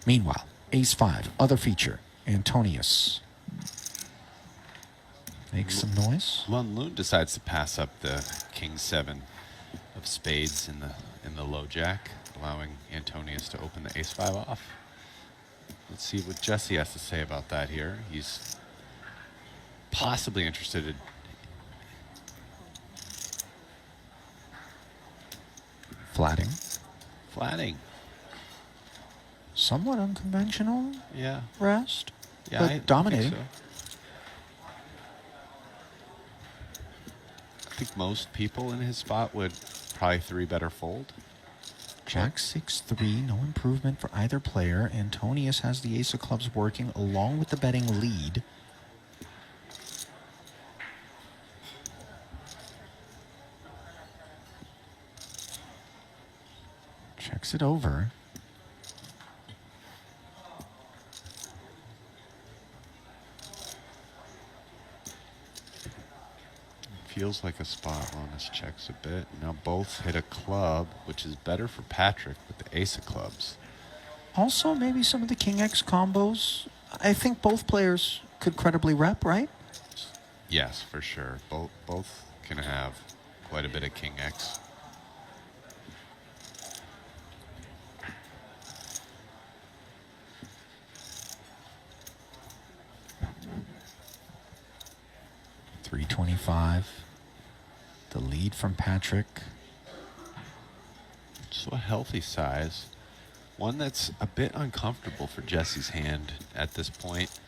Meanwhile, ace-5, other feature, Antonius. Makes some noise. Lun Loon decides to pass up the king-7 of spades in the low jack, allowing Antonius to open the ace-5 off. Let's see what Jesse has to say about that here. He's possibly interested in Flatting. flatting. Somewhat unconventional. Yeah. Rest. Yeah, but I dominating. think so. I think most people in his spot would probably 3-better fold. Jack 6-3, no improvement for either player. Antonius has the ace of clubs working along with the betting lead. Checks it over. Feels like a spot. Lonis checks a bit. Now both hit a club, which is better for Patrick with the ace of clubs. Also, maybe some of the King X combos. I think both players could credibly rep, right? Yes, for sure. Both can have quite a bit of King X. $325. The lead from Patrick. So a healthy size. One that's a bit uncomfortable for Jesse's hand at this point.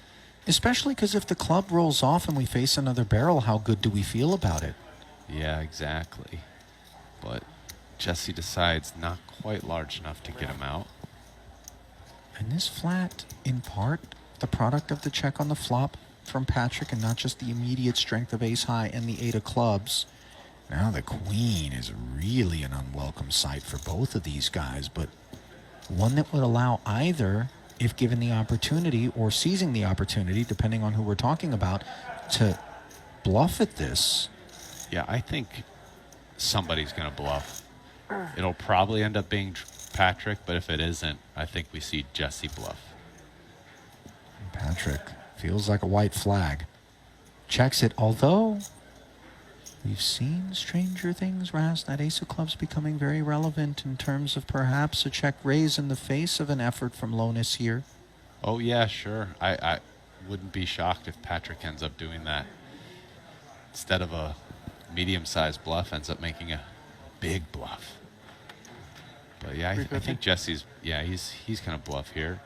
Especially because if the club rolls off and we face another barrel, how good do we feel about it? Yeah, exactly. But Jesse decides not quite large enough to get him out. And this flat, in part, the product of the check on the flop from Patrick and not just the immediate strength of ace high and the 8 of clubs. Now the queen is really an unwelcome sight for both of these guys, but one that would allow either, if given the opportunity or seizing the opportunity, depending on who we're talking about, to bluff at this. Yeah, I think somebody's going to bluff. It'll probably end up being Patrick, but if it isn't, I think we see Jesse bluff. Patrick feels like a white flag. Checks it, although we've seen stranger things, Raz. That ace of clubs becoming very relevant in terms of perhaps a check raise in the face of an effort from Lonis here. Oh, yeah, sure. I wouldn't be shocked if Patrick ends up doing that. Instead of a medium-sized bluff, ends up making a big bluff. But yeah, I think Jesse's, yeah, he's going to bluff here.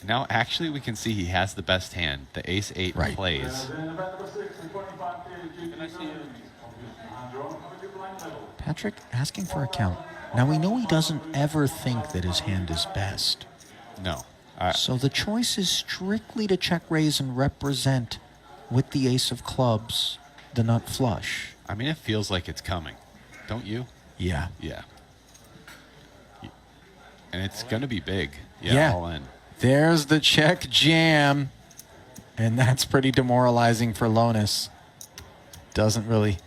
Now, actually, we can see he has the best hand. The ace-8 right. plays. Patrick asking for a count. Now, we know he doesn't ever think that his hand is best. No. So the choice is strictly to check raise and represent with the ace of clubs the nut flush. I mean, it feels like it's coming. Don't you? Yeah. Yeah. And it's going to be big. Yeah, all in. There's the check jam. And that's pretty demoralizing for Lonis. Doesn't really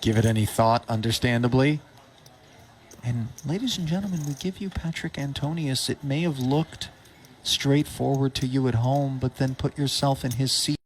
give it any thought, understandably. And ladies and gentlemen, we give you Patrick Antonius. It may have looked straightforward to you at home, but then put yourself in his seat.